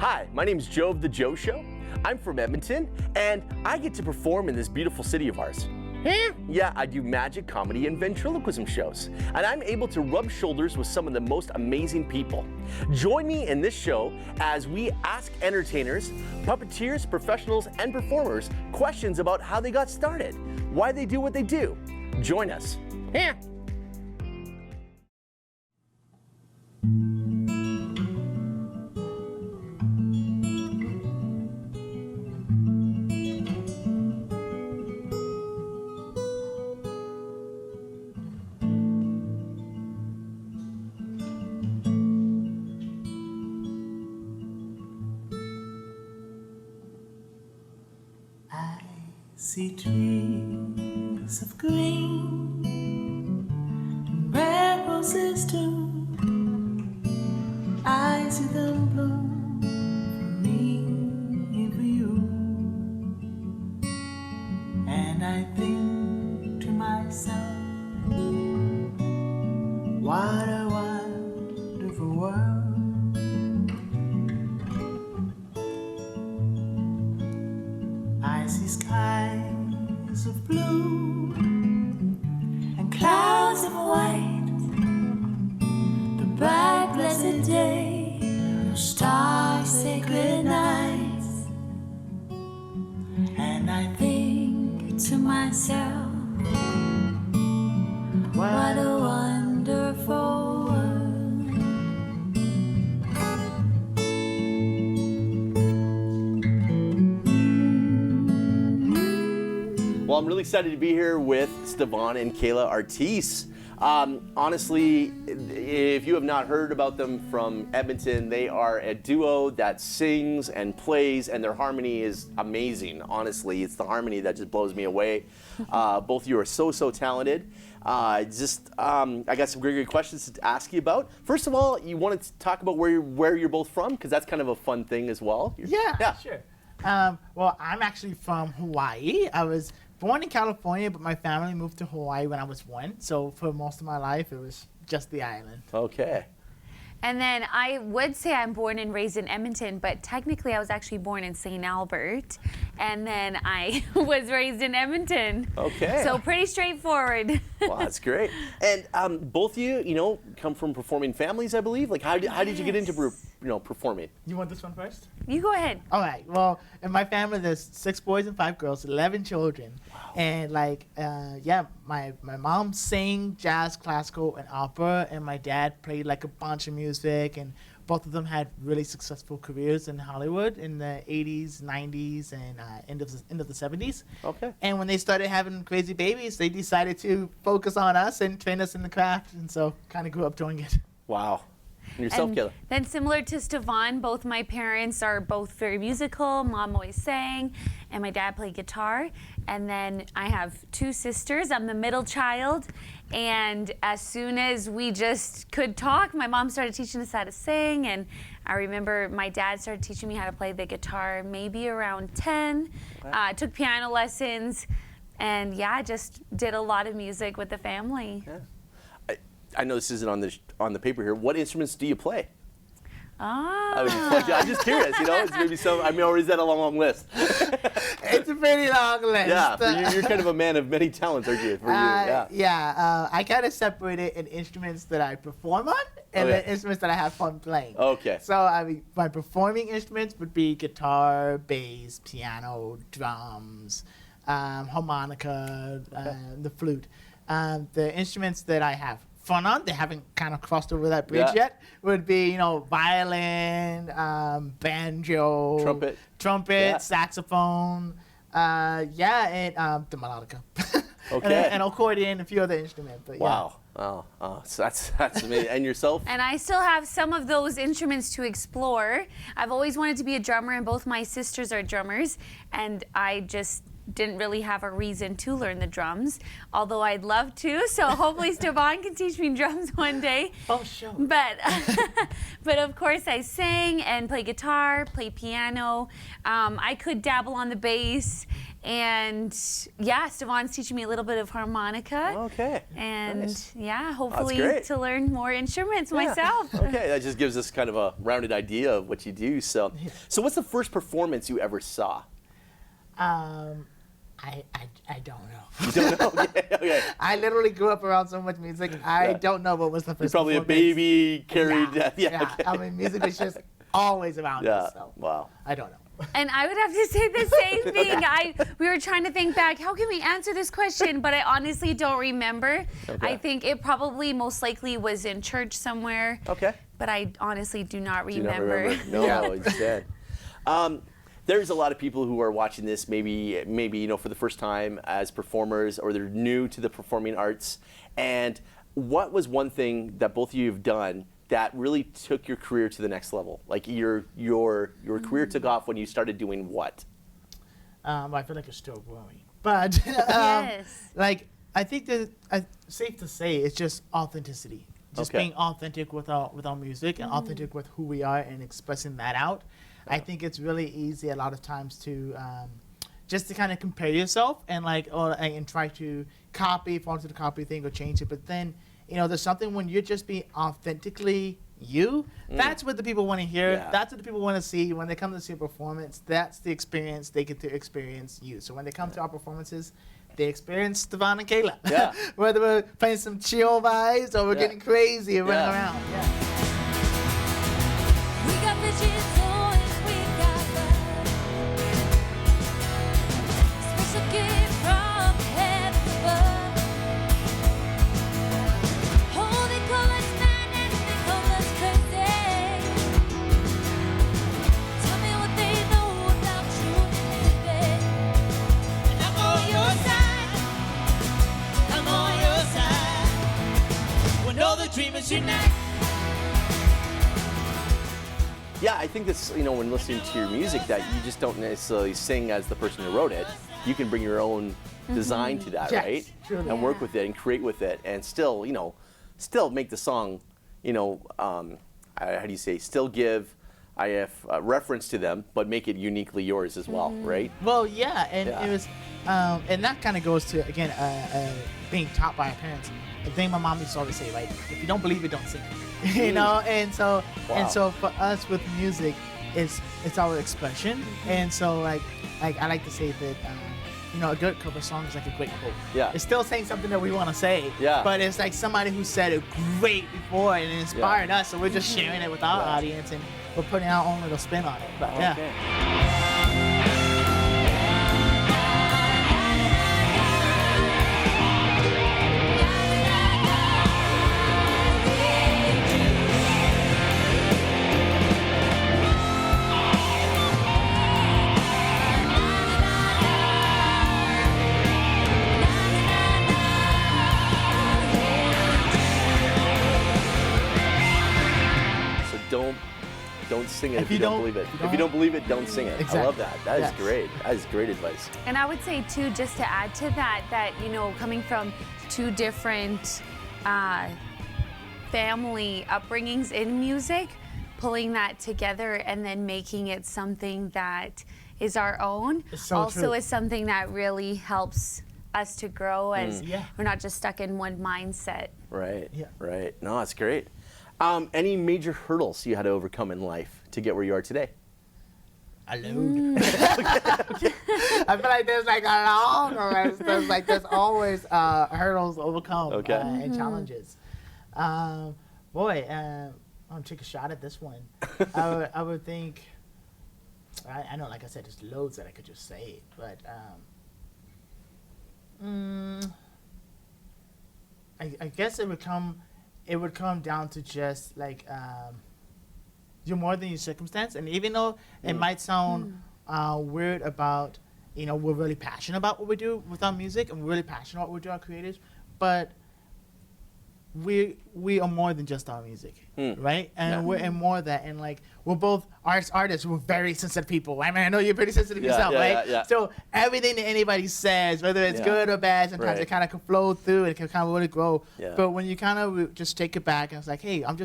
Hi, my name's Joe of The Joe Show. I'm from Edmonton, and I get to perform in this beautiful city of ours. Yeah, I do magic, comedy, and ventriloquism shows, and I'm able to rub shoulders with some of the most amazing people. Join me in this show as we ask entertainers, puppeteers, professionals, and performers questions about how they got started, why they do what they do. Join us. See trees of green and red roses too. I see them bloom for me and for you. And I think to myself, what a wonderful world. I see skies of blue and clouds of white, the bright blessed day, the stars sacred nights, and I think to myself, what a wonderful world. Well, I'm really excited to be here with Stevon and Kayla Artis. Honestly, if you have not heard about them from Edmonton, they are a duo that sings and plays, and their harmony is amazing. Honestly, it's the harmony that just blows me away. Both of you are so talented. I got some great questions to ask you about. First of all, you wanted to talk about where you're both from, because that's kind of a fun thing as well. Yeah, sure. Well, I'm actually from Hawaii. I was born in California, but my family moved to Hawaii when I was 1. So for most of my life, it was just the island. Okay. And then I would say I'm born and raised in Edmonton, but technically I was actually born in St. Albert, and then I was raised in Edmonton. Okay. So pretty straightforward. Wow, that's great. And both of you, come from performing families, I believe. Like, how did you get into performing? You want this one first? You go ahead. All right. Well, in my family, there's 6 boys and 5 girls, 11 children. Wow. And my mom sang jazz, classical, and opera, and my dad played like a bunch of music, and both of them had really successful careers in Hollywood in the 80s, 90s, and end of the 70s. Okay. And when they started having crazy babies, they decided to focus on us and train us in the craft, and so kind of grew up doing it. Wow. And yourself, And Kayla? then similar to Stevon, both my parents are both very musical. Mom always sang, and my dad played guitar. And then I have 2 sisters. I'm the middle child. And as soon as we just could talk, my mom started teaching us how to sing. And I remember my dad started teaching me how to play the guitar maybe around 10. Wow. Took piano lessons. And I just did a lot of music with the family. Yeah. I know this isn't on the paper here. What instruments do you play? I'm just curious, It's maybe or is that a long list? It's a pretty long list. Yeah, for you, you're kind of a man of many talents, aren't you? For you, yeah. I kind of separate it in instruments that I perform on and the instruments that I have fun playing. Okay. So, my performing instruments would be guitar, bass, piano, drums, harmonica, the flute. The instruments that I have fun on, they haven't kind of crossed over that bridge yet, would be, violin, banjo, trumpet, saxophone, and the melodica. Okay. and accordion, a few other instruments. But wow. Oh, so that's amazing. And yourself? And I still have some of those instruments to explore. I've always wanted to be a drummer, and both my sisters are drummers, and I just didn't really have a reason to learn the drums, although I'd love to. So hopefully Stevon can teach me drums one day. Oh, sure. But of course I sing and play guitar, play piano. I could dabble on the bass, And yeah, Stevon's teaching me a little bit of harmonica. Okay. And nice. yeah, hopefully great. to learn more instruments Yeah. myself. Okay, that just gives us kind of a rounded idea of what you do. So what's the first performance you ever saw? I don't know. You don't know? Okay. I literally grew up around so much music. I Yeah. don't know what was the first. You're probably a performance. baby carried. Yeah. Okay. I mean, music was just always around Yeah. us. So Wow. I don't know. And I would have to say the same thing. We were trying to think back, how can we answer this question? But I honestly don't remember. Okay. I think it probably most likely was in church somewhere. Okay. But I honestly do not Do you not remember. remember? No, no, instead. There's a lot of people who are watching this maybe for the first time as performers, or they're new to the performing arts. And what was one thing that both of you have done that really took your career to the next level? Like your career took off when you started doing what? I feel like it's still growing, but Yes. like I think that safe to say it's just authenticity. Just Okay. being authentic with our music and authentic with who we are and expressing that out. I think it's really easy a lot of times to just to kind of compare yourself and and try to fall into the copy thing or change it. But then there's something when you're just being authentically you. That's what the people want to hear. Yeah. That's what the people want to see when they come to see a performance. That's the experience they get to experience you. So when they come to our performances, they experience Stevon and Kayla. Yeah. Whether we're playing some chill vibes or we're getting crazy and running Yeah. around. Yeah. We got bitches, toys, we got love. Special gift from heaven above. Oh, they call us mad and they call us crazy. Tell me what they know about true living. And I'm on your side. I'm on your side. When all the dreamers unite. Yeah, I think that's, when listening to your music, that you just don't necessarily sing as the person who wrote it. You can bring your own design to that, Yes, right? truly. And work with it and create with it and still make the song, how do you say, still give reference to them, but make it uniquely yours as well, right? Well, yeah, and Yeah. it was, and that kind of goes to again being taught by our parents. The thing my mom used to always say, like, if you don't believe it, don't sing it. And so for us with music, it's our expression, and so like I like to say that. A good cover song is like a great quote. Yeah. It's still saying something that we want to say. Yeah. But it's like somebody who said it great before and it inspired us, so we're just sharing it with our audience and we're putting our own little spin on it. But yeah. Okay. So don't sing it if you don't believe it. If you don't believe it, don't sing it. Exactly. I love that. That is Yes. great. That is great advice. And I would say too, just to add to that, coming from two different family upbringings in music, pulling that together and then making it something that is our own It's so also true. is something that really helps us to grow as Yeah. we're not just stuck in one mindset. Right. Yeah. Right. No, that's great. Any major hurdles you had to overcome in life to get where you are today? I feel like there's like a long list. There's always hurdles to overcome Okay. and challenges. I'm gonna take a shot at this one. I would think. I know, like I said, there's loads that I could just say, but I guess it would come down to just like you're more than your circumstance, and even though it might sound weird about, we're really passionate about what we do with our music, and we're really passionate about what we do our creatives, but we are more than just our music, right? And Yeah. we're more of that, and like we're both artists. We're very sensitive people. I mean, I know you're pretty sensitive yourself, right? Yeah. So everything that anybody says, whether it's Yeah. good or bad, sometimes Right. it kind of can flow through. It can kind of really grow. Yeah. But when you kind of just take it back and it's like, hey, I'm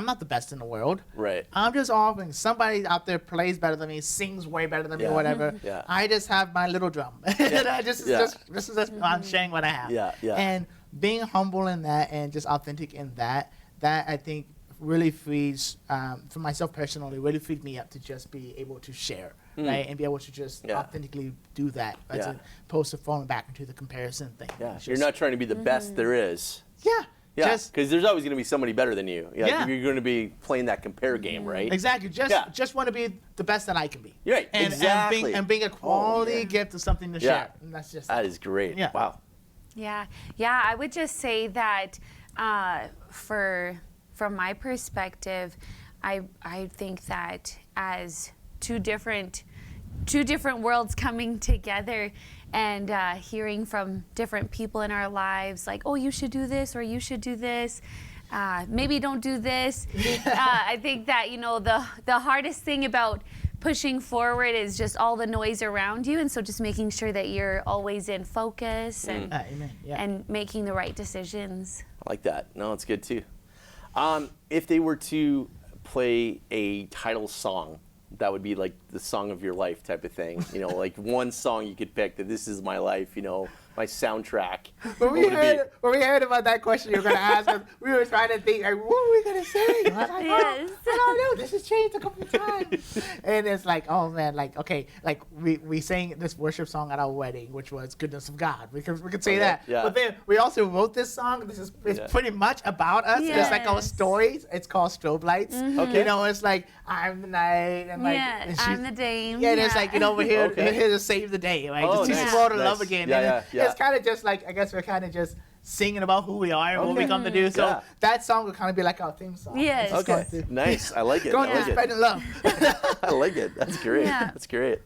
not the best in the world. Right. I'm just offering somebody out there plays better than me, sings way better than me, Yeah. or whatever. Yeah. I just have my little drum. And I just I'm sharing what I have. Yeah, yeah. And being humble in that and just authentic in that I think really frees, for myself personally, really freed me up to just be able to share, right? And be able to just Yeah. authentically do that as Yeah. opposed to falling back into the comparison thing. Yeah. It's You're just- not trying to be the best there is. Yeah. Yeah, Just because there's always going to be somebody better than you. Yeah. You're going to be playing that compare game, right? exactly. Yeah. Just want to be the best that I can be. Right, And, exactly. And being a quality gift of something to Yeah. share. And that's just That is great. Yeah. Wow. Yeah, I would just say that from my perspective, I think that as two different worlds coming together and hearing from different people in our lives, like, oh, you should do this or you should do this. Maybe don't do this. I think that the hardest thing about pushing forward is just all the noise around you, and so just making sure that you're always in focus and amen. Yeah. and making the right decisions. I like that. No, it's good too. If they were to play a title song, that would be like the song of your life type of thing. Like one song you could pick that this is my life, my soundtrack. When we What would it be? heard about that question you were going to ask us, we were trying to think, like, what are we going to say? I was like, Yes. I don't know. This has changed a couple of times. And it's like, oh, man, like, okay, like we sang this worship song at our wedding, which was Goodness of God. We could say Okay, that. yeah. But then we also wrote this song. It's Yeah. pretty much about us. It's like our Yes. stories. It's called Strobe Lights. Okay. It's like, I'm the night. And like, Yeah, and I'm she's- the dame. Yeah, and it's like, we're here, Okay. we're here to save the day, right? Oh, Just teach nice, the world to love nice. again. Yeah, And yeah. It's kind of just like, I guess we're kind of just singing about who we are and what we Okay. come to do. So Yeah. that song would kind of be like our theme song. Yes. It's going Okay. through- Nice. I like it. Going I to like spread it. the love. I like it. That's great. Yeah. That's great.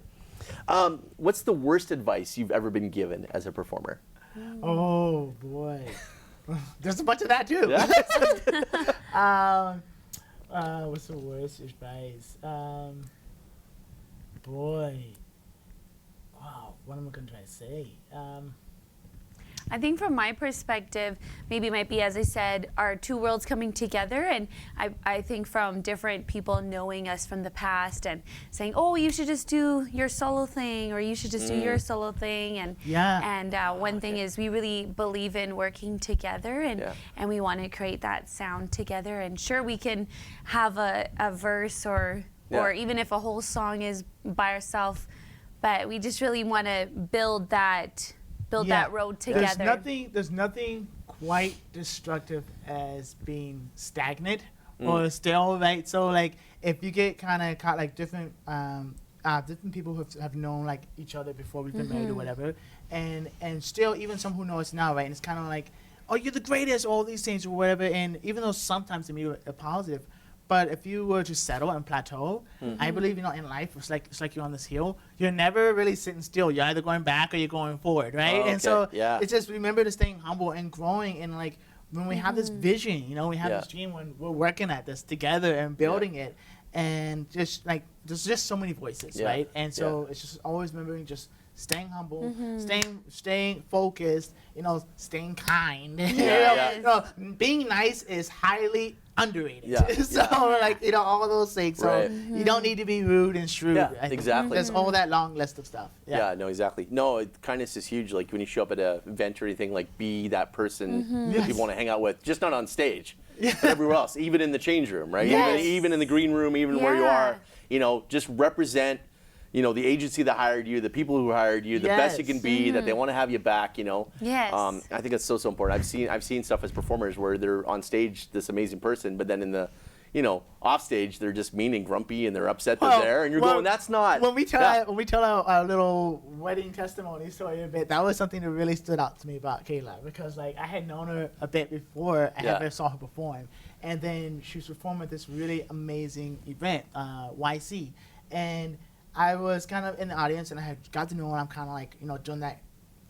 What's the worst advice you've ever been given as a performer? Oh, boy. There's a bunch of that, too. Yeah. What's the worst advice? Boy. Wow, what am I going to try to say? I think from my perspective, maybe it might be, as I said, our two worlds coming together. And I think from different people knowing us from the past and saying, oh, you should just do your solo thing, or you should just do your solo thing. And one thing is we really believe in working together, and we want to create that sound together. And sure, we can have a verse or even if a whole song is by ourselves, but we just really want to build that road together. There's nothing quite destructive as being stagnant or still, right? So like if you get kind of caught, like different people who have known like each other before we've been married or whatever, and still even some who know us now, right? And it's kind of like, oh, you're the greatest, all these things or whatever. And even though sometimes to me are positive, but if you were to settle and plateau, I believe, in life, it's like you're on this hill. You're never really sitting still. You're either going back or you're going forward, right? Oh, And so okay. it's just remember to staying humble and growing. And like when we have this vision, we have this dream when we're working at this together and building it. And just like there's just so many voices, right? And so it's just always remembering just staying humble, staying focused, staying kind. Being nice is highly underrated. Yeah, So all those things. So Right. you don't need to be rude and shrewd. Yeah, I think. exactly. There's all that long list of stuff. Yeah, no, exactly. No, kindness is huge. Like when you show up at an event or anything, like be that person that people want to hang out with, just not on stage, but everywhere else, even in the change room, right? Yes. Even in the green room, even where you Yeah. are, just represent, the agency that hired you, the people who hired you, the best you can be, that they want to have you back, Yes. I think that's so important. I've seen stuff as performers where they're on stage this amazing person, but then in the off stage they're just mean and grumpy and they're upset they're there, and you're going, that's not. When we tell our little wedding testimony story a bit, that was something that really stood out to me about Kayla, because like I had known her a bit before I ever saw her perform, and then she was performing at this really amazing event, YC, and I was kind of in the audience and I had got to know her. I'm kind of like doing that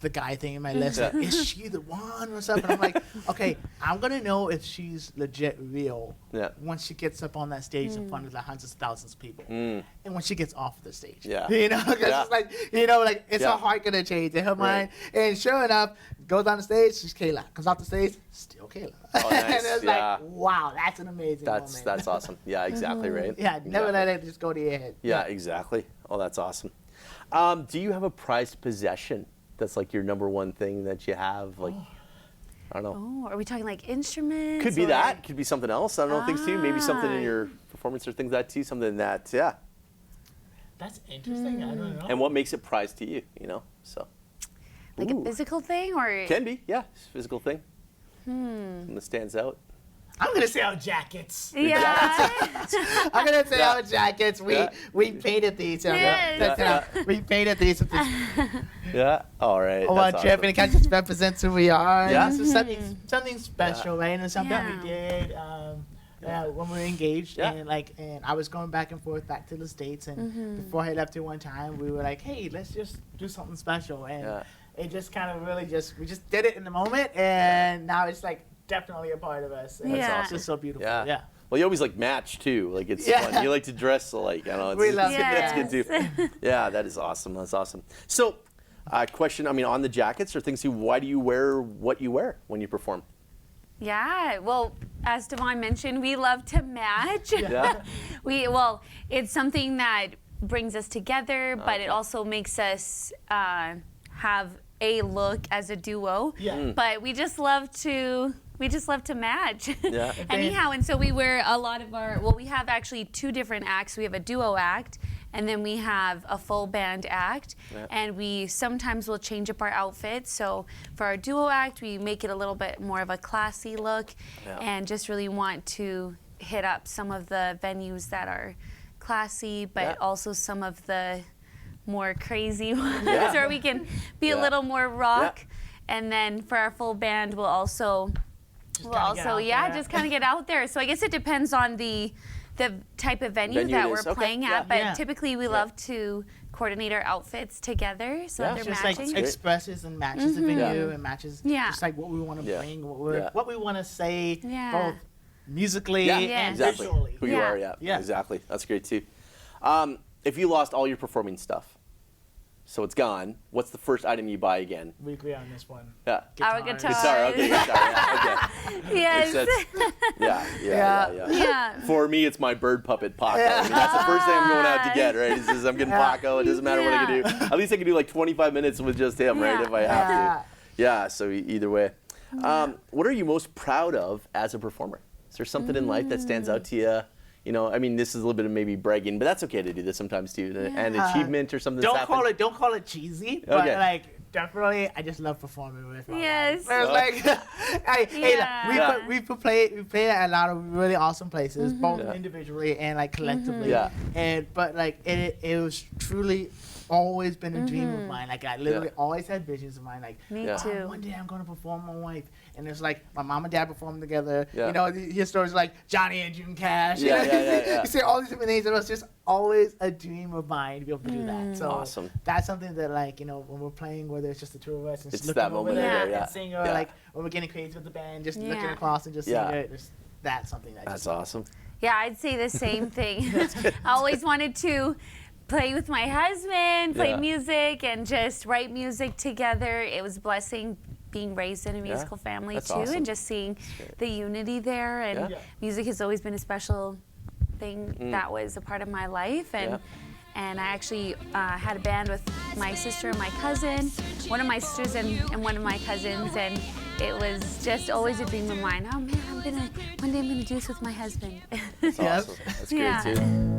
the guy thing in my list. Like, is she the one or something? I'm like, okay, I'm gonna know if she's legit real once she gets up on that stage in front of the hundreds of thousands of people, and when she gets off the stage. You know, because it's like, you know, like it's her heart gonna change in her mind. And sure enough, goes on the stage, she's Kayla. Comes off the stage, still Kayla. Oh, nice. And it's like, wow, that's an amazing moment. That's awesome. Yeah, exactly right. Yeah, never let it just go to your head. Yeah, exactly. Oh, that's awesome. Do you have a prized possession that's like your number one thing that you have? Like, I don't know. Oh, are we talking like instruments? Could be or- that. Could be something else. I don't know, things too. Maybe something in your performance or things that too. Something that, That's interesting. I don't know. And what makes it prized to you, you know? So. Like a physical thing, or Can be, yeah. It's a physical thing. Something that stands out. I'm gonna say our jackets. yeah. I'm gonna say our jackets. We painted these. We painted these with this. Yeah. All right. Oh, our that's trip, and it kind of just represents who we are. Yeah. And this is something special, right? And it's something that we did when we were engaged, and I was going back and forth back to the States, and before I left here one time, we were like, hey, let's just do something special, and it just kind of really we just did it in the moment, and now it's like definitely a part of us. And Yeah. it's just so beautiful. Yeah. Well, you always like match too. Like it's fun. You like to dress alike. I don't know. We love that's it. good too. Yeah, that is awesome. That's awesome. So, question. I mean, on the jackets or things. Why do you wear what you wear when you perform? Yeah, well, as Stevon mentioned, we love to match. Yeah. It's something that brings us together, but it also makes us have a look as a duo. Yeah. But we just love to match. Yeah. Anyhow, and so we wear a lot of we have actually two different acts. We have a duo act, and then we have a full band act, and we sometimes will change up our outfits. So for our duo act, we make it a little bit more of a classy look, and just really want to hit up some of the venues that are classy, but also some of the more crazy ones where we can be a little more rock. And then for our full band, we'll also just kind of get out there. So I guess it depends on the type of venue that we're playing at, but typically we love to coordinate our outfits together so that they're just matching. like expresses and matches the venue and matches just like what we want to bring, what we want to say, both musically and exactly. visually. Who you are, exactly. That's great too. If you lost all your performing stuff, so it's gone, what's the first item you buy again? We agree on this one. Yeah. Our guitar. Guitar, okay, guitar, okay. Yes. Yeah. For me, it's my bird puppet, Paco. I mean, that's the first thing I'm going out to get, right? It's just, I'm getting Paco. It doesn't matter what I can do. At least I can do like 25 minutes with just him, right? If I have to. Yeah, so either way. What are you most proud of as a performer? Is there something in life that stands out to you? You know, I mean, this is a little bit of maybe bragging, but that's okay to do this sometimes too. An achievement or something. Don't call it cheesy, but like definitely, I just love performing with. Yes. We play at a lot of really awesome places, both individually and like collectively. But like it was truly always been a dream of mine. Like I literally always had visions of mine. Like me too. One day I'm gonna perform my wife, and it's like my mom and dad performed together. You know, your stories like Johnny and June Cash. You say all these different things. It was just always a dream of mine to be able to do that. So that's something that like when we're playing, whether it's just the two of us and just looking over there and singing, or like when we're getting crazy with the band, just looking across and just singing it. That's something that's awesome. Yeah, I'd say the same thing. I always wanted to play with my husband, play music, and just write music together. It was a blessing being raised in a musical family too, and just seeing the unity there. And music has always been a special thing that was a part of my life. And I actually had a band with my sister and my cousin, one of my sisters and one of my cousins, and it was just always a dream of mine. Oh man, one day I'm gonna do this with my husband. That's awesome. That's great too.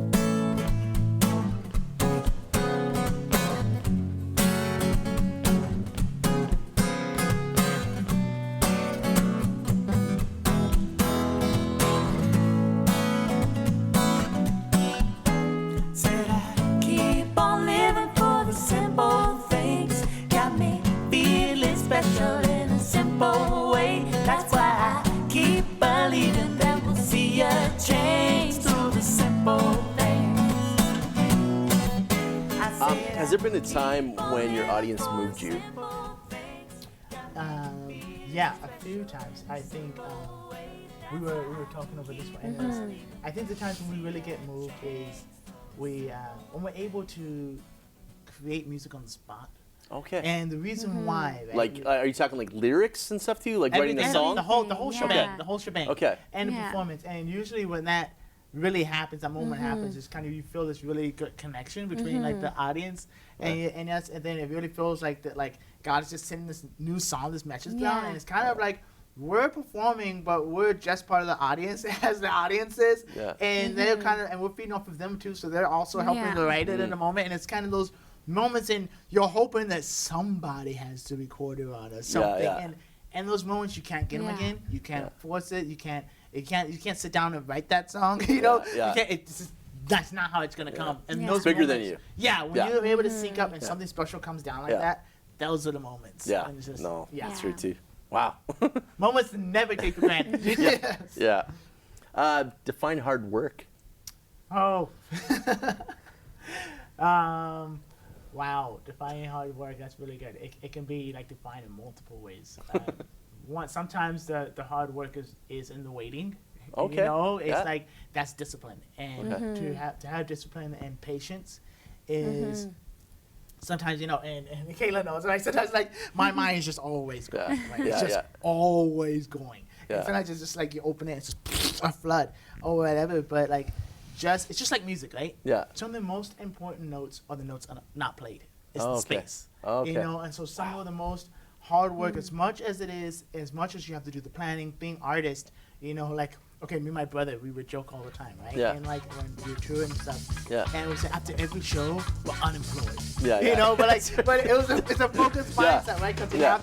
Has there been a time when your audience moved you? Yeah, a few times. I think we were talking over this one. And I think the times when we really get moved is when we're able to create music on the spot. Okay. And the reason why, right, Like, are you talking like lyrics and stuff too? Like writing a everything, song? the whole shebang, Yeah. the whole shebang, Okay. and the Yeah. performance. And usually when that really happens, that moment happens, it's kind of you feel this really good connection between like the audience and and then it really feels like that, like God is just sending this new song, this message down, Yeah. and it's kind of like we're performing, but we're just part of the audience as the audience is, Yeah. and they're kind of, and we're feeding off of them too, so they're also helping Yeah. to write it in the moment, and it's kind of those moments, and you're hoping that somebody has to record it on or something, yeah. and those moments you can't get them Yeah. again. You can't force it. You can't sit down and write that song. You know, Yeah. You can't, it's just, that's not how it's gonna come. And Yeah. those It's bigger than moments- you. Yeah, when Yeah. you're able to sync up and something special comes down like Yeah. that, those are the moments. Yeah. And it's just, No, yeah. that's true too. Wow. Moments to never take for granted. Yes. Yeah. Define hard work. Oh. Wow. Defining hard work. That's really good. It can be like defined in multiple ways. Sometimes the hard work is in the waiting. Okay. You know, it's Yeah. like that's discipline, and to have discipline and patience is. Sometimes, you know, and Kayla knows, right? Sometimes, like, my mind is just always going. Yeah. Like, Yeah, it's just yeah. always going. Yeah. And sometimes it's just like you open it, it's just a flood or whatever. But, like, it's just like music, right? Yeah. Some of the most important notes are the notes not played. It's Oh, the okay. space. Okay. You know, and so some of the most hard work, as much as you have to do the planning, being artist, you know, like, okay, me and my brother, we would joke all the time, right? Yeah. And like when we were touring and stuff, Yeah. and we say after every show, we're unemployed. Yeah, You yeah. know, but it's a focused Yeah. mindset, right? Because you Yeah.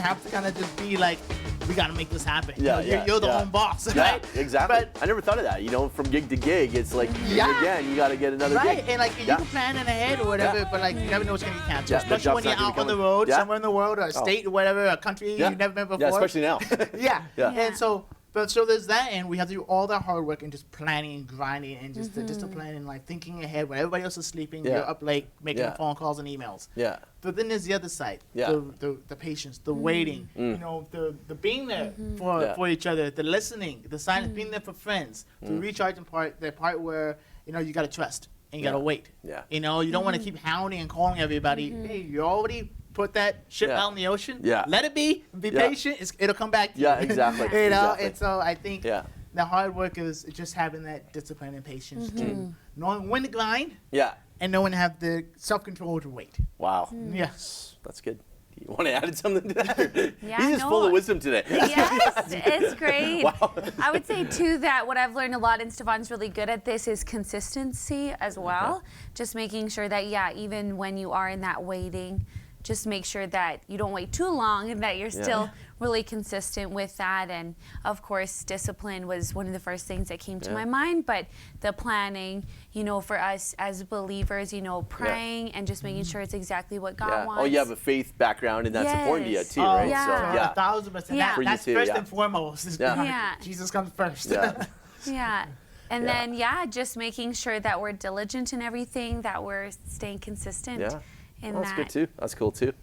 have to kind of just be like, we gotta make this happen. Yeah, You know, yeah, you're the yeah. own boss, Yeah, right? exactly. But I never thought of that. You know, from gig to gig, it's like, Yeah. again, you got to get another right, gig. and like Yeah. you can plan in ahead or whatever, Yeah. but like you never know what's gonna get canceled. Yeah, the Especially when job's you're not gonna out be on the coming. road, Yeah. somewhere in the world, or a state or whatever, a country Yeah. you've never been before. Yeah, especially now. yeah. Yeah. And so there's that, and we have to do all that hard work and just planning and grinding and just the discipline and like thinking ahead when everybody else is sleeping. Yeah. You're up late making Yeah. phone calls and emails. Yeah. But then there's the other side, Yeah. the patience, the waiting, you know, the being there Yeah. for each other, the listening, the silence, being there for friends, the recharging part, the part where, you know, you got to trust and you got to Yeah. wait. Yeah. You know, you don't want to keep hounding and calling everybody. Hey, you already put that ship Yeah. out in the ocean. Yeah. Let it be. Be Yeah. patient. It'll come back to Yeah, you. exactly. You know, Exactly. and so I think Yeah. the hard work is just having that discipline and patience to knowing when to grind Yeah. and knowing to have the self-control to wait. Wow. Yes. That's good. You want to add something to that? Yeah, He's just no. full of wisdom today. Yes, it's great. Wow. I would say too that what I've learned a lot, and Stevon's really good at this, is consistency as well. Just making sure that, yeah, even when you are in that waiting, just make sure that you don't wait too long and that you're still really consistent with that. And of course, discipline was one of the first things that came to my mind, but the planning, you know, for us as believers, you know, praying and just making sure it's exactly what God Yeah. wants. Oh, you have a faith background, and that's important to you Yes. too, Oh, right? yeah. So, A yeah. 1,000%. Yeah. That, For you that's too, first yeah. and foremost. Is Yeah. Yeah. Jesus comes first. Yeah. Yeah. And Yeah. then, just making sure that we're diligent in everything, that we're staying consistent Yeah. in Well, that's that. good too. That's cool too.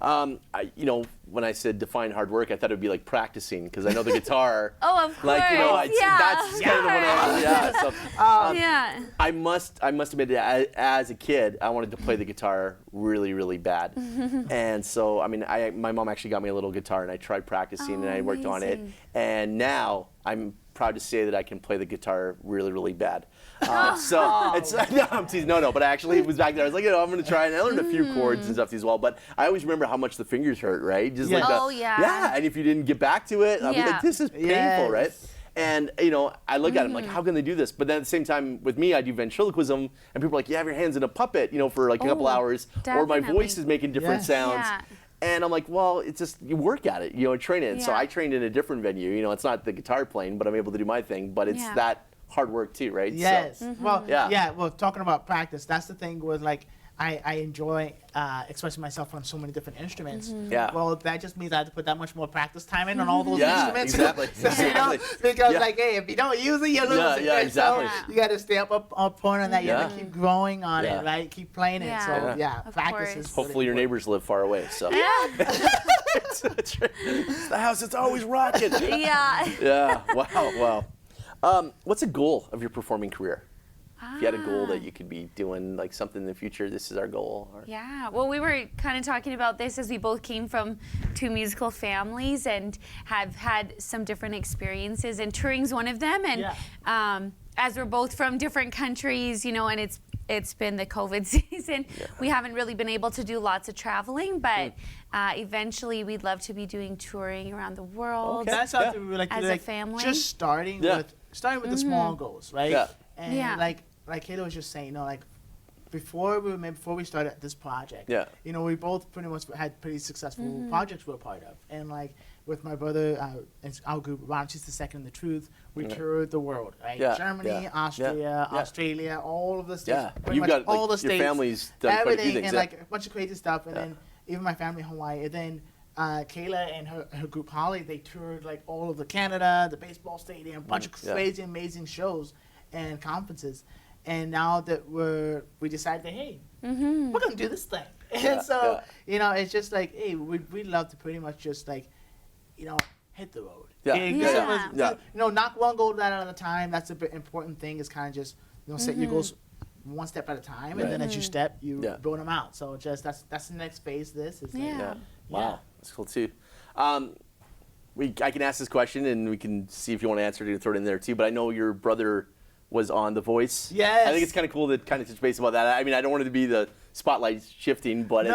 You know, when I said define hard work, I thought it would be like practicing, because I know the guitar. Oh, of course. Like, you know, that's kind of the one I, yeah. So, Yeah. I must admit that as a kid, I wanted to play the guitar really, really bad. And so, I mean, my mom actually got me a little guitar, and I tried practicing, and I worked on it. amazing. And now I'm proud to say that I can play the guitar really, really bad. So it's no, I'm teasing. No, but actually it was back there. I was like, you know, I'm going to try, and I learned a few chords and stuff as well. But I always remember how much the fingers hurt, right? Just Yeah. like Oh, yeah. yeah. And if you didn't get back to it, I'd be Yeah. like, this is painful, Yes. right? And, you know, I look at it, I'm like, how can they do this? But then at the same time, with me, I do ventriloquism, and people are like, you have your hands in a puppet, you know, for like a couple Oh, hours, or my definitely. voice is making different Yes. sounds. Yeah. And I'm like, well, it's just, you work at it, you know, train it. And so Yeah. I trained in a different venue. You know, it's not the guitar playing, but I'm able to do my thing. But it's Yeah. that hard work too, right? Yes. So, Well, Yeah. Well, talking about practice, that's the thing with like I enjoy expressing myself on so many different instruments. Yeah. Well, that just means I have to put that much more practice time in on all those Yeah, instruments. exactly, So, you know, exactly. because Yeah. like, hey, if you don't use it, you lose Yeah, it. yeah, right? exactly. So you got to stay up point on that. You have to Yeah. keep growing on Yeah. it, right? Keep playing it. Yeah. So Yeah. yeah, Of practice course. is. hopefully your really neighbors live far away. So Yeah. That's right. It's the house. It's always rocking. Yeah. Yeah. Wow. What's a goal of your performing career? If you had a goal that you could be doing like something in the future, this is our goal. Or... Yeah, well, we were kind of talking about this as we both came from two musical families and have had some different experiences, and touring's one of them. And as we're both from different countries, you know, and it's been the COVID season, we haven't really been able to do lots of traveling, but eventually we'd love to be doing touring around the world. Okay. That's something we would like to As do, a like, family. just starting with the small goals, right? Yeah. And like Kayla was just saying, you know, like before we started this project, you know, we both pretty much had pretty successful projects we were part of, and like with my brother and our group, She's the Second in the Truth, we toured the world, right? Germany, Austria, Australia, all of the states. Yeah, pretty you've much got all like, the states, your family's done quite a few things. and like a bunch of crazy stuff, and then even my family in Hawaii, and then Kayla and her group Holly, they toured like all of the Canada, the baseball stadium, a bunch of crazy, amazing shows and conferences. And now that we decided that, hey, we're gonna do this thing, and so you know, it's just like, hey, we love to pretty much just like, you know, hit the road. You know, knock one goal down at a time. That's a bit important thing. Is kind of just, you know, set your goals one step at a time, and then as you step, you build them out. So just that's the next phase. This is wow, that's cool too. I can ask this question, and we can see if you want to answer it or throw it in there too. But I know your brother was on The Voice. Yes. I think it's kind of cool to kind of touch base about that. I mean, I don't want it to be the spotlight shifting, but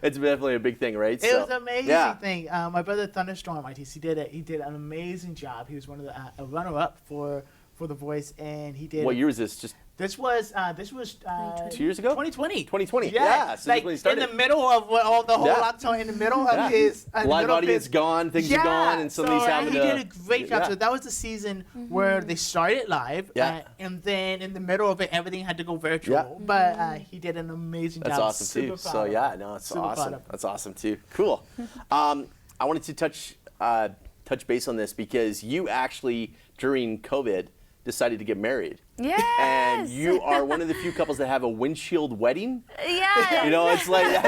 it's definitely a big thing, right? It was an amazing thing. My brother Thunderstorm Artis, he did an amazing job. He was one of the a runner-up for The Voice, and he did. What year is this? This was 2 years ago. 2020. 2020. Yeah, So like when he started. in the middle of all the whole lockdown, in the middle of his live audience gone, things are gone, and somebody's having he to. did a great job. So that was the season where they started live, and then in the middle of it, everything had to go virtual. But he did an amazing job. That's awesome too. So it's awesome. That's awesome too. Cool. I wanted to touch base on this because you actually during COVID decided to get married. Yes. And you are one of the few couples that have a windshield wedding. Yes. You know, it's like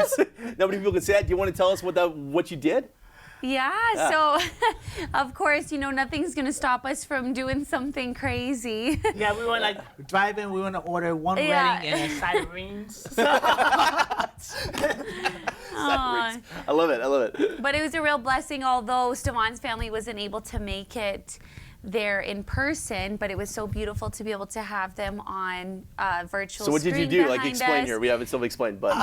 not many people can say that. Do you want to tell us what you did? Yeah, so of course, you know, nothing's gonna stop us from doing something crazy. Yeah, we were like driving, we want to order one wedding and a side of rings. I love it. But it was a real blessing, although Stevon's family wasn't able to make it there in person, but it was so beautiful to be able to have them on virtual. So what did you do? Like explain us. here. We haven't still explained, but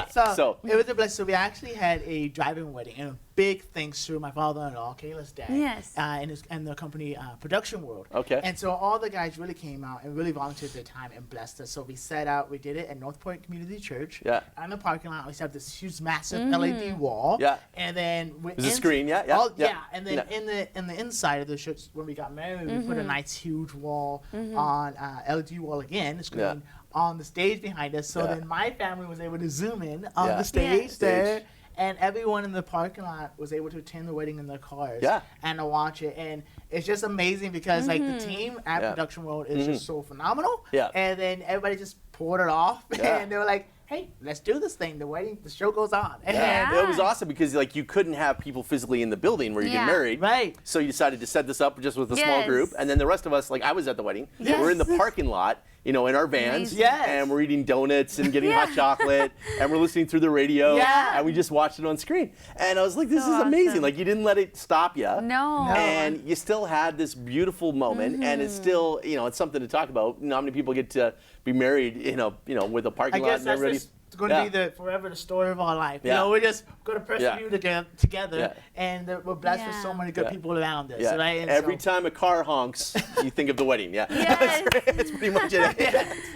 So it was a blessing. So we actually had a drive-in wedding, and big thanks to my father-in-law, Kayla's dad, and the company Production World. Okay. And so all the guys really came out and really volunteered their time and blessed us. So we set out. We did it at North Point Community Church. Yeah. On the parking lot, we set up this huge, massive LED wall. Yeah. And then there's a screen. And then in the inside of the church, when we got married, we put a nice huge wall on LED wall again, screen on the stage behind us. So then my family was able to zoom in on the stage there. And everyone in the parking lot was able to attend the wedding in their cars and to watch it. And it's just amazing because like the team at Production World is just so phenomenal. Yeah. And then everybody just poured it off and they were like, hey, let's do this thing. The show goes on. And it was awesome because like you couldn't have people physically in the building where you get married. Right. So you decided to set this up just with a small group. And then the rest of us, like I was at the wedding, we're in the parking lot, you know, in our vans. And we're eating donuts and getting hot chocolate and we're listening through the radio. And we just watched it on screen. And I was like, this is amazing. Like you didn't let it stop you. No. And you still had this beautiful moment and it's still, you know, it's something to talk about. You know, how many people get to be married, you know, with a parking lot and everybody. It's going to be forever the story of our life. You know, we're just going to persevere together, and we're blessed with so many good people around us. Right? And every time a car honks, you think of the wedding. That's pretty much it.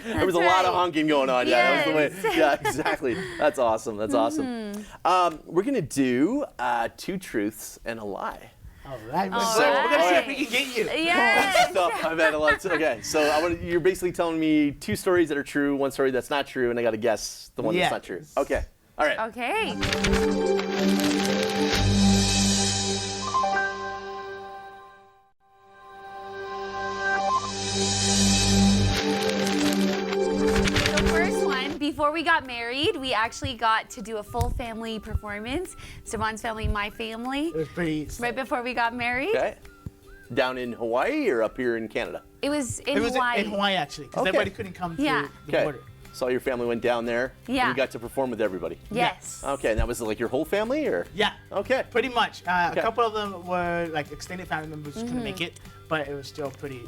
There was a lot of honking going on. That was the way. Yeah, exactly. That's awesome. That's awesome. We're going to do 2 truths and a lie. All right, we're going to see if we can get you. Yes. So I've had a lot. Okay, so you're basically telling me 2 stories that are true, 1 story that's not true, and I got to guess the one that's not true. Okay. All right. Okay. The first one, before we we got married, we actually got to do a full family performance. Stevon's family, my family. It was pretty. Right before we got married. Okay. Down in Hawaii or up here in Canada? It was in It was Hawaii. in Hawaii actually, because Okay. everybody couldn't come Yeah. to the Okay. border. So your family went down there. Yeah. And you got to perform with everybody. Yes. Okay, and that was like your whole family, or? Yeah. Okay. Pretty much. A Okay. couple of them were like extended family members who Mm-hmm. couldn't make it, but it was still pretty.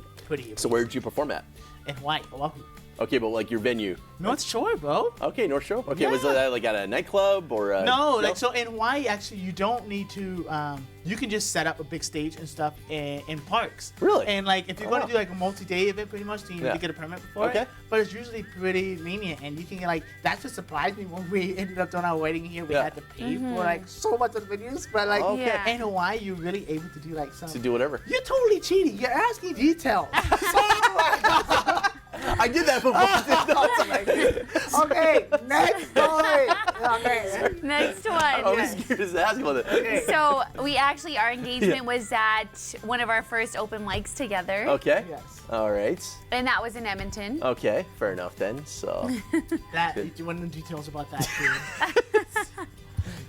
So where did you perform at? In Hawaii, Oahu. Okay, but like your venue. North Shore, bro. Okay, North Shore. Okay, was Yeah. that like at a nightclub or? No, like so in Hawaii, actually, you don't need to. You can just set up a big stage and stuff in parks. Really? And like if you're Oh, going wow. to do like a multi-day event, pretty much, then you Yeah. need to get a permit for Okay. it. But it's usually pretty lenient, and you can get like that's what surprised me when we ended up doing our wedding here. We Yeah. had to pay for like so much of the venues, but like Okay. Yeah. in Hawaii, you're really able to do like some. To do whatever. You're totally cheating. You're asking details. I did that before. Okay, next story. Okay. Next one. I was curious to ask about it. So we actually, our engagement was at one of our first open mics together. Okay. Yes. All right. And that was in Edmonton. Okay. Fair enough then. So That. Do you want to know details about that too?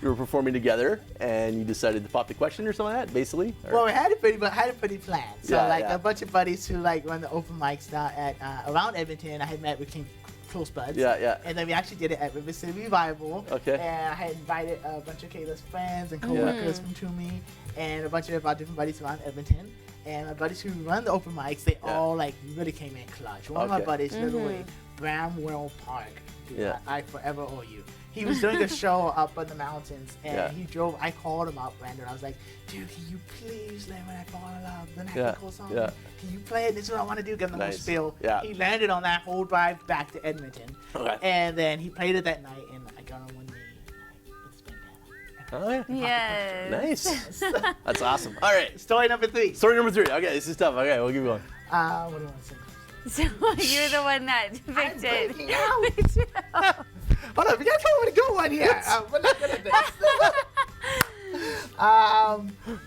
you were performing together, and you decided to pop the question or something like that, basically. Or- Well, we had it pretty planned. So Yeah, like yeah. a bunch of buddies who like run the open mics down at around Edmonton. I had met with King Close Buds. Yeah, yeah. And then we actually did it at River City Revival. Okay. And I had invited a bunch of Kayla's friends and coworkers from Toomey, and a bunch of our different buddies around Edmonton. And my buddies who run the open mics, they Yeah. all like really came in clutch. One of my Okay. buddies, literally, Bramwell Park. Dude, Yeah. I forever owe you. He was doing a show up in the mountains, and Yeah. he drove. I called him up, Brandon. I was like, "Dude, can you please let When I Fall in Love, then I have Yeah, to call song? yeah. Can you play it? This is what I want to do." Give him the whole Nice. spiel. Yeah. He landed on that whole drive back to Edmonton, Okay. and then he played it that night, and I got on one knee. It's been bad. Oh, yeah. Yes. Nice. That's awesome. All right. Story number 3. Story number 3. Okay, this is tough. Okay, we'll keep going. What do you want to say? So you're the one that picked it. blanking out. Hold on, we gotta come with a good one here. We're not good at this.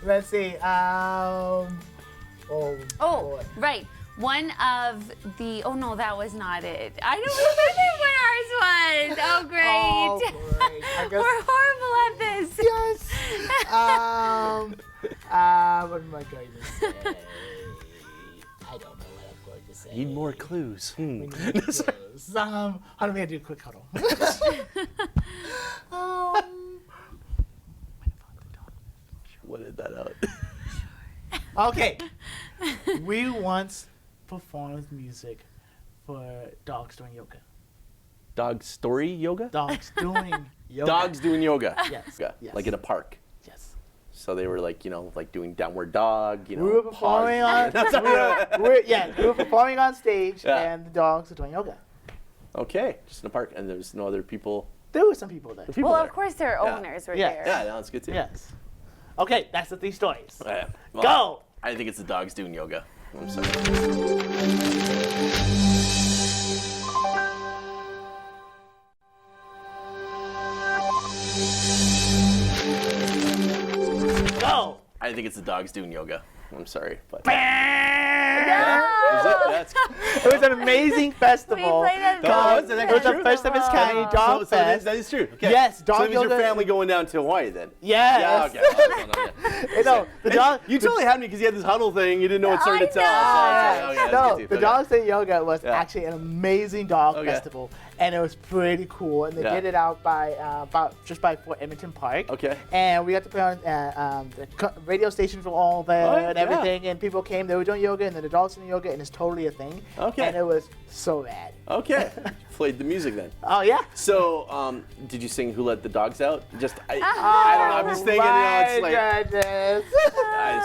Let's see. Oh, Oh, boy. right. One of the. Oh no, that was not it. I don't remember what ours was. Oh great. Oh, great. I guess- We're horrible at this. Yes. What am I going to say? I don't know what I'm going to say. Need more clues. Hmm. We need clues. Hold on, we gotta do a quick huddle. What did that out? Okay. We once performed music for dogs doing yoga. Dog story yoga? Dogs doing yoga. Dogs doing yoga. Yes, Yeah, yes. like in a park. Yes. So they were like, like doing downward dog, We were performing on. That's what we were performing on stage, Yeah. and the dogs were doing yoga. Okay, just in a park, and there's no other people. There were some people there. People Well, there. of course their Yeah. owners were Yeah. there. Yeah, no, it's good too. Yes. Okay, that's the 3 stories. Yeah. Well, Go. I think it's the dogs doing yoga. I'm sorry. Go. I think it's the dogs doing yoga. I'm sorry, but. No! Is it? That's It was an amazing festival. We played at Oh, Dog is it It was the true? first of its kind Oh. dog so fest. that is true. Okay. Yes, So dog it was your yoga- family going down to Hawaii then? Yes. Yeah, okay. You know, the dog. You totally had me because you had this huddle thing. You didn't know what story to I tell. know. So, okay, that's No, good too. the Okay. Dogs Day Yoga was Yeah. actually an amazing dog Okay. festival, and it was pretty cool. And they Yeah. did it out by just by Fort Edmonton Park. Okay. And we got to play on the radio stations were all there Oh, and yeah. everything, and people came. They were doing yoga, and then the dogs doing yoga, and it's totally a thing. Okay. And it was so rad. Okay. Played the music then. Oh yeah. So, did you sing "Who Let the Dogs Out"? Just I don't know. I'm just thinking, it's like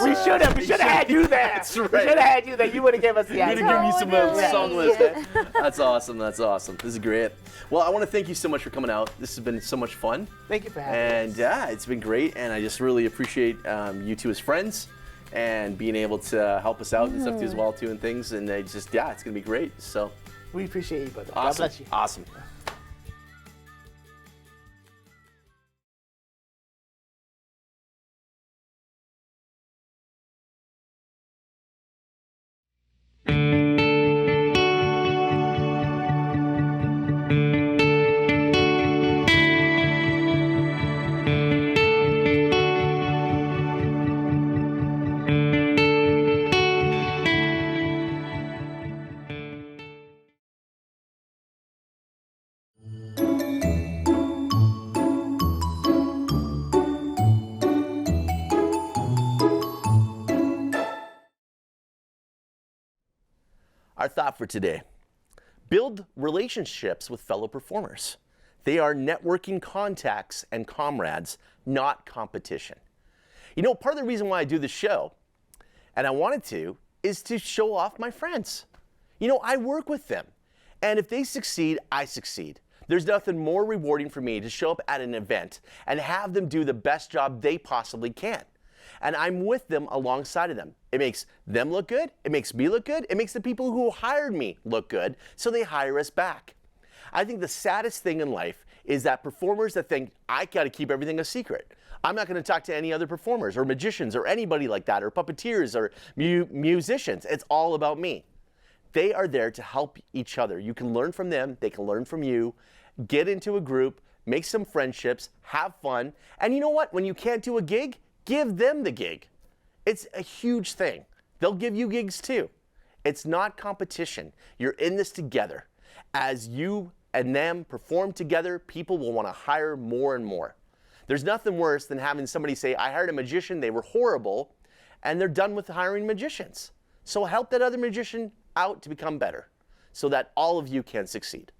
We should have had you there. That's We right. should have had you there. You would have given us the You're answer. gonna give me some Totally. song list. Eh? That's awesome. That's awesome. This is great. Well, I want to thank you so much for coming out. This has been so much fun, Thank you for having and us. yeah, it's been great. And I just really appreciate you two as friends and being able to help us out and stuff too as well too and things. And it's just it's gonna be great. So We appreciate you, brother. God awesome. bless you. Awesome. Our thought for today: build relationships with fellow performers. They are networking contacts and comrades, not competition. You know, part of the reason why I do this show, and I wanted to, is to show off my friends. You know, I work with them, and if they succeed, I succeed. There's nothing more rewarding for me to show up at an event and have them do the best job they possibly can. And I'm with them alongside of them. It makes them look good, it makes me look good, it makes the people who hired me look good, so they hire us back. I think the saddest thing in life is that performers that think, I gotta keep everything a secret. I'm not gonna talk to any other performers or magicians or anybody like that, or puppeteers or musicians. It's all about me. They are there to help each other. You can learn from them, they can learn from you. Get into a group, make some friendships, have fun. And you know what? When you can't do a gig, give them the gig. It's a huge thing. They'll give you gigs too. It's not competition. You're in this together. As you and them perform together, people will want to hire more and more. There's nothing worse than having somebody say, I hired a magician, they were horrible, and they're done with hiring magicians. So help that other magician out to become better so that all of you can succeed.